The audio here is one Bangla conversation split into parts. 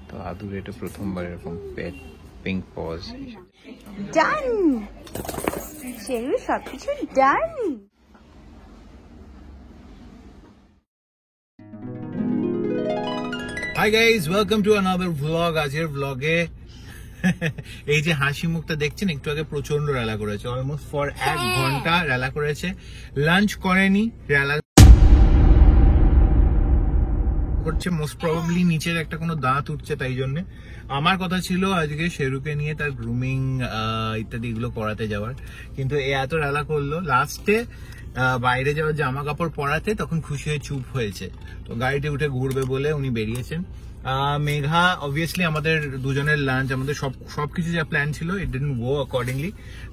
তো আদুর এটা প্রথমবার এরকম pet pink paws. Done Sheru, সবকিছু done. Hi guys, welcome to another vlog. আজকের ভ্লগে এই যে হাসি মুখটা দেখছেন, একটু আগে প্রচন্ড রেলা করেছে, অলমোস্ট ফর 1 ঘন্টা রেলা করেছে। লাঞ্চ করেনি, রেলা করছে, মোস্ট প্রবাবলি নিচের একটা কোনো দাঁত উঠছে, তাই জন্য আমার কথা ছিল আজকে শেরুকে নিয়ে তার গ্রুমিং ইত্যাদি এগুলো করাতে যাওয়ার, কিন্তু এ এত রেলা করলো লাস্টে বাইরে যাওয়ার জামা কাপড় পরাতে, তখন খুশি হয়ে চুপ হয়েছে। তো গাড়িতে উঠে ঘুরবে বলে উনি বেরিয়েছেন। মেঘা অবভিয়াসলি আমাদের দুজনের লাঞ্চ, আমাদের সবকিছু যা প্ল্যান ছিল, ইট ডিডন্ট গো অ্যাকর্ডিংলি।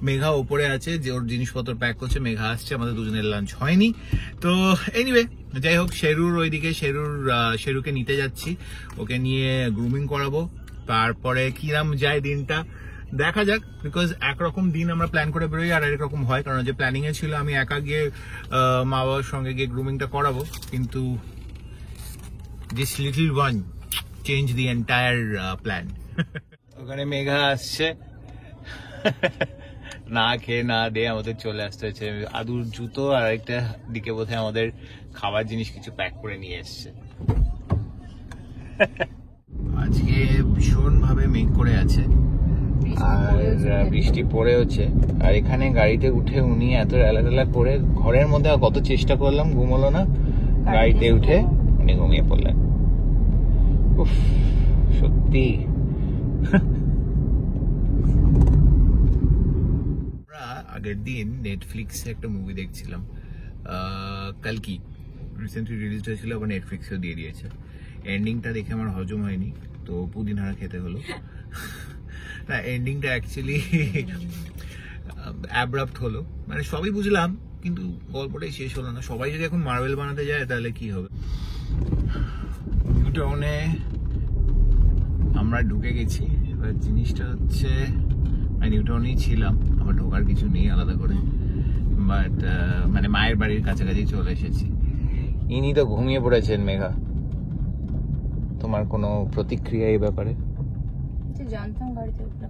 মেঘা ওপরে আছে, যে ওর জিনিসপত্র প্যাক করছে, মেঘা আসছে, আমাদের দুজনের লাঞ্চ হয়নি। তো এনিওয়ে, যাই হোক, শেরুর ওইদিকে শেরুকে নিতে যাচ্ছি, ওকে নিয়ে গ্রুমিং করাবো। তারপরে কিরাম যায় দিনটা দেখা যাক, বিকজ একরকম দিন আমরা প্ল্যান করে বেরোই আর একরকম হয়, কারণ যে প্ল্যানিং এ ছিল আমি একা গিয়ে মা বাবার সঙ্গে গিয়ে গ্রুমিংটা করাবো, কিন্তু this little one change the entire plan. ওখানে মেঘা আসছে, না খেয়ে না দিয়ে আমাদের চলে আসতে হচ্ছে। আদুর জুতো আর একটা দিকে বোধহয় আমাদের খাবার জিনিস কিছু প্যাক করে নিয়ে এসছে। আজকে ভীষণ ভাবে মেঘ করে আছে আর বৃষ্টি পড়েওছে। আর এখানে গাড়িতে উঠে উনি এত রেলা করে, ঘরের মধ্যে কত চেষ্টা করলাম, ঘুমোলো না। গাড়িতে উঠে উনি ঘুমিয়ে পড়লেন। উফ, সত্যি। আগের দিন নেটফ্লিক্সে একটা মুভি দেখছিলাম, কালকি, রিসেন্টলি রিলিজ হয়েছিল, আবার নেটফ্লিক্সেও দিয়ে দিয়েছে। এন্ডিংটা দেখে আমার হজম হয়নি, তো পুদিনহারা খেতে হলো। না, এন্ডিংটা অ্যাকচুয়ালি অ্যাব্রাপ্ট হলো, মানে সবই বুঝলাম কিন্তু গল্পটাই শেষ হলো না। সবাই যদি এখন মার্বেল বানাতে যায় তাহলে কি হবে। নিউটাউনে আমরা ঢুকে গেছি। এবার জিনিসটা হচ্ছে, নিউটাউনেই ছিলাম, আবার ঢোকার কিছু নেই আলাদা করে, বাট মানে মায়ের বাড়ির কাছাকাছি চলে এসেছি। ইনি তো ঘুমিয়ে পড়েছেন। মেঘা, তোমার কোনো প্রতিক্রিয়া এই ব্যাপারে? জানতাম গাড়িতে উঠলে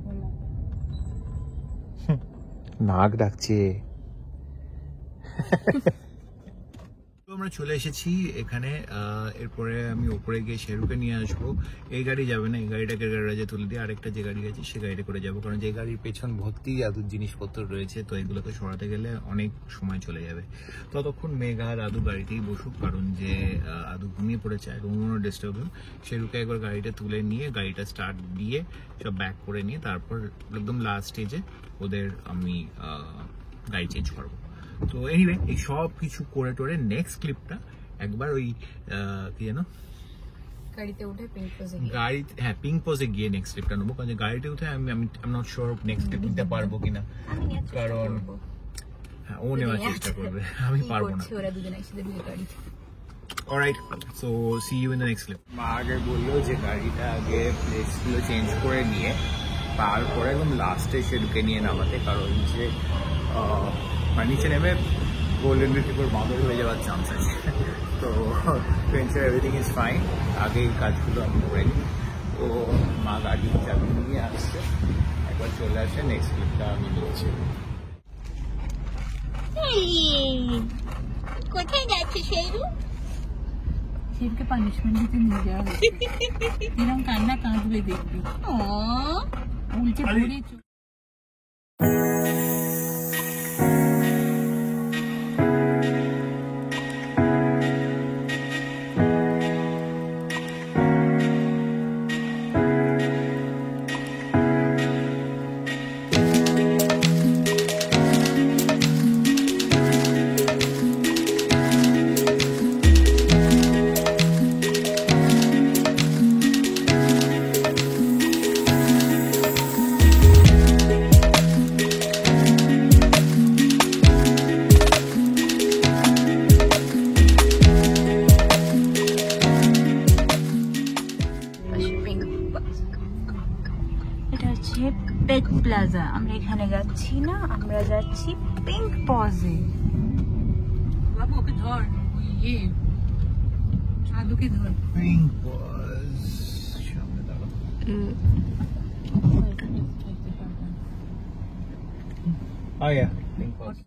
নাক ডাকছে। আমরা চলে এসেছি এখানে। এরপরে আমি উপরে গিয়ে শেরুকে নিয়ে আসবো। এই গাড়ি যাবে না, এই গাড়িটাকে গ্যারাজে তুলে দিয়ে আরেকটা যে গাড়ি আছে সে গাড়িটা করে যাবো, কারণ যে গাড়ির পেছন ভর্তি আদুর জিনিসপত্র রয়েছে, তো এগুলোকে সরাতে গেলে অনেক সময় চলে যাবে। ততক্ষণ মেঘা আর আদু গাড়িতেই বসুক, কারণ যে আদু ঘুমিয়ে পড়েছে, কোনো ডিস্টার্ব নেই। শেরুকে একবার গাড়িটা তুলে নিয়ে, গাড়িটা স্টার্ট দিয়ে সব ব্যাক করে নিয়ে, তারপর একদম লাস্ট স্টেজে ওদের আমি গাড়ি চেঞ্জ করবো। তো এনিওয়ে, এই সব কিছু করে টোরে নেক্সট ক্লিপটা একবার ওই কি জানো, গাড়িতে উঠে পিঙ্ক পোজে গিয়ে নেক্সট ক্লিপটা নেবো, কারণ গাড়িতে উঠে আমি নট শিওর নেক্সট ক্লিপ নিতে পারবো কিনা, কারণ হ্যাঁ ও নেওয়ার চেষ্টা করবে, আমি পারবো না। Alright, so see you in the next clip. মা আগে বললো যে গাড়িটা আগে প্লেসগুলো চেঞ্জ করে নিয়ে তারপরে একদম লাস্টে শেরুকে নিয়ে নামাতে, কারণ যে নিচে নেমে গোল্ডেন রিট্রিভার বাঁদর হয়ে যাওয়ার চান্স আছে। তো ফ্রেন্ডসের এভরিথিং ইজ ফাইন, আগে এই কাজগুলো আমি করে নিই। তো মা গাড়ি চাবি নিয়ে আসছে, একবার চলে আসে, নেক্সট ক্লিপটা আমি দিচ্ছি। কোথায় যাচ্ছে শেরু? শেরুকে পানিশমেন্ট দিতে নিয়ে যাওয়া হচ্ছে। এরকম কান্না কাঁদবে দেখবি, উল্টে পড়ে। পেট প্লাজা। আমরা এখানে যাচ্ছি না, আমরা যাচ্ছি পিঙ্ক পজে। বাবু ওকে ধর, আদুকে ধর। পিঙ্ক পজ সামনে দাঁড়াও। Oh yeah, pink pause.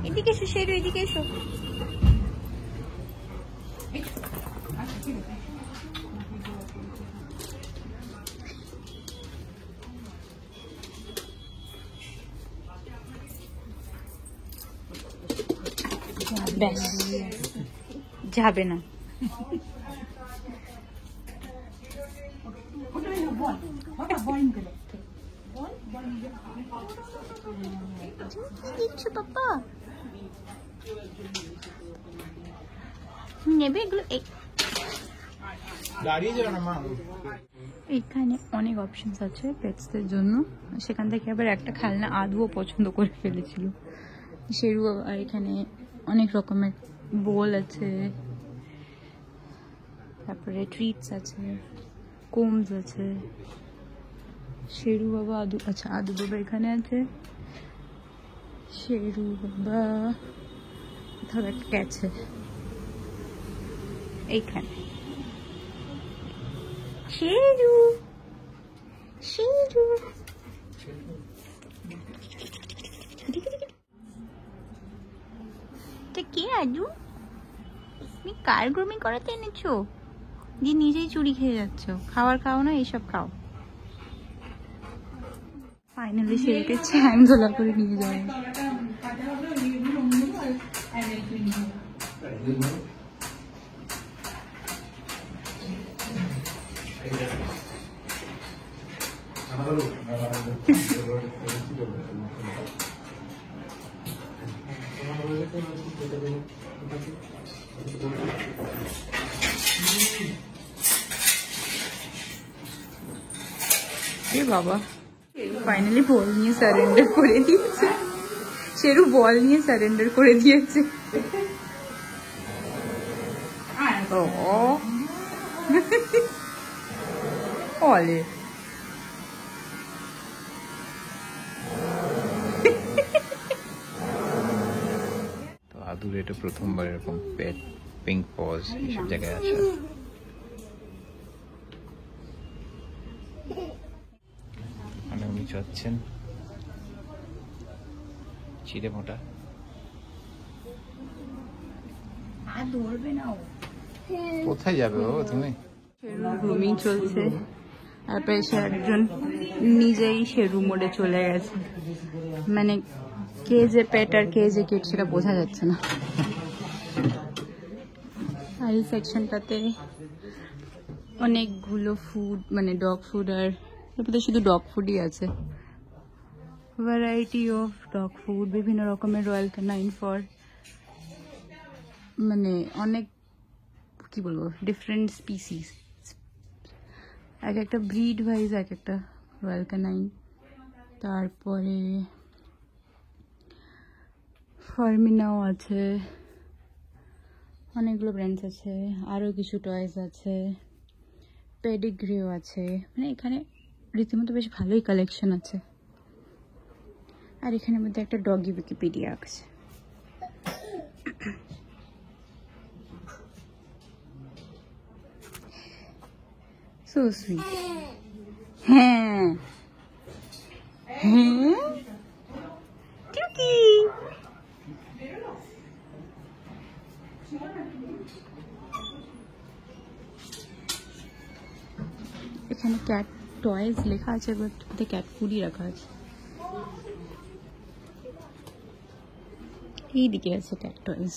এদিকে এসো শেরু, এদিকে এসো। ব্যাস, যাবে না। দিচ্ছো পাপা? নেবে এগুলো? দাঁড়িয়ে যাও না মা। এখানে অনেক অপশনস আছে পেটসদের জন্য। সেখান থেকে আবার একটা খেলনা আদুও পছন্দ করে ফেলেছিল শেরু। আর এখানে অনেক রকমের বোল আছে, তারপরে ট্রিটস আছে, কোমস আছে। শেরু বাবা আদু, আচ্ছা আদু বাবা এখানে আছে। শেরু বাবা কোথাও একটা গেছে এইখানে। শেরু, শেরু, এটা কে আদু? তুমি কার গ্রুমিং করাতে এনেছো যে নিজেই চুরি খেয়ে যাচ্ছ? খাবার খাও না, এইসব খাও। ফাইনালি শেরুকে চ্যাং দোলা করে নিয়ে যায়। বাবা ফাইনালি বল নিয়ে সারেন্ডার করে দিয়েছে। শেরু বল নিয়ে সারেন্ডার করে দিয়েছে। অলে তো আদুর এটা প্রথমবার এরকম পেট পিঙ্ক পজ এইসব জায়গায় আছে। মানে উনি চাচ্ছেন চিড়ে মোটা। কোথায় যাবে ও তুমি? শেরুর গ্রুমিং চলছে, তারপরে সে একজন নিজেই শেরু মোড়ে চলে গেছে। মানে কে যে পেট আর কে যে কিট সেটা বোঝা যাচ্ছে না। আর এই সেকশনটাতে অনেকগুলো ফুড, মানে ডগ ফুড, আর এটাতে শুধু ডগ ফুডই আছে। ভ্যারাইটি অফ ডগ ফুড, বিভিন্ন রকমের রয়্যাল ক্যানাইন ফর, মানে অনেক কি বলবো, ডিফারেন্ট স্পিসিস, এক একটা ব্রিড ওয়াইজ এক একটা রয়্যাল ক্যানাইন। তারপরে ফার্মিনাও আছে, অনেকগুলো ব্র্যান্ডস আছে, আরও কিছু টয়েস আছে, পেডিগ্রিও আছে। মানে এখানে রীতিমতো বেশ ভালোই কালেকশন আছে। আর এখানের মধ্যে একটা ডগি উইকিপিডিয়া আছে। So sweet. হ্যাঁ হ্যাঁ টুকি। এখানে ক্যাট টয়েস লেখা আছে, বাট ওতে ক্যাট ফুডই রাখা আছে। এইদিকে আছে ক্যাট টয়েস।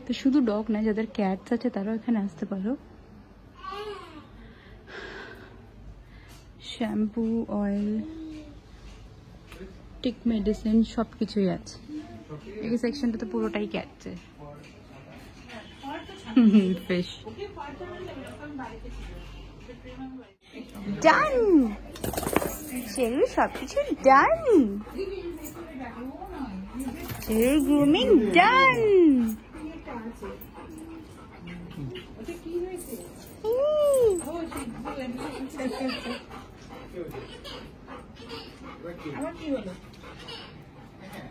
তো শুধু ডগ না, যাদের ক্যাটস আছে তারাও এখানে আসতে পারো। শ্যাম্পু, অয়েল, টিক মেডিসিন সব কিছুই আছে। এই সেকশনটা তো পুরোটাই ক্যাটছে। ফিশ ডান, শেরু সবকিছু ডান, শেরু গ্রুমিং ডান।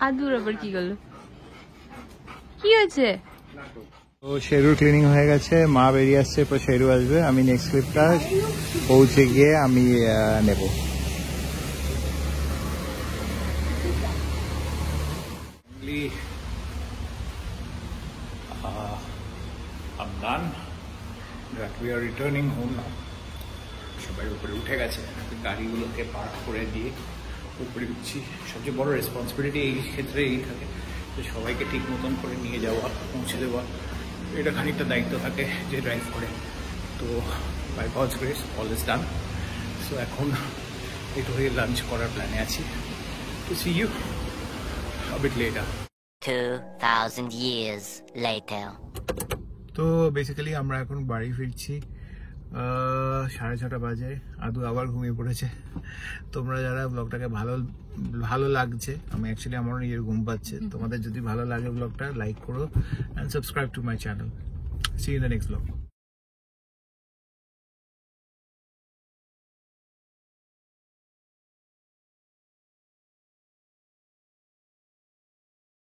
আদুর আবার কি গেল? কি হয়েছে? তো শেরুর ক্লিনিং হয়ে গেছে, মা বেরিয়ে আসছে, এরপর শেরু আসবে। আমি নেক্সট ক্লিপটা পৌঁছে গিয়ে আমি নেব। I'm done. That we are returning home now. সবাই উপরে উঠে গেছে, গাড়িগুলোকে পার্ক করে দিয়ে উপরে উঠছি। সবচেয়ে বড় রেসপন্সিবিলিটি এই ক্ষেত্রে এই থাকে যে সবাইকে ঠিক মতন করে নিয়ে যাওয়া, পৌঁছে দেওয়া, এটা খানিকটা দায়িত্ব থাকে যে ড্রাইভ করে। তো by God's grace all is done. So এখন একটু হয়ে লাঞ্চ করার প্ল্যানে আছি। To see you a bit later. 2,000 years later. তো বেসিক্যালি আমরা এখন বাড়ি ফিরছি, 6:30 বাজে। আদু আবার ঘুমিয়ে পড়েছে। তোমরা যারা ব্লগটাকে ভালো লাগছে, আমি অ্যাকচুয়ালি আমারও নিজের ঘুম পাচ্ছে, তোমাদের যদি ভালো লাগে ব্লগটা লাইক করো and subscribe to my channel. See you in the next blog.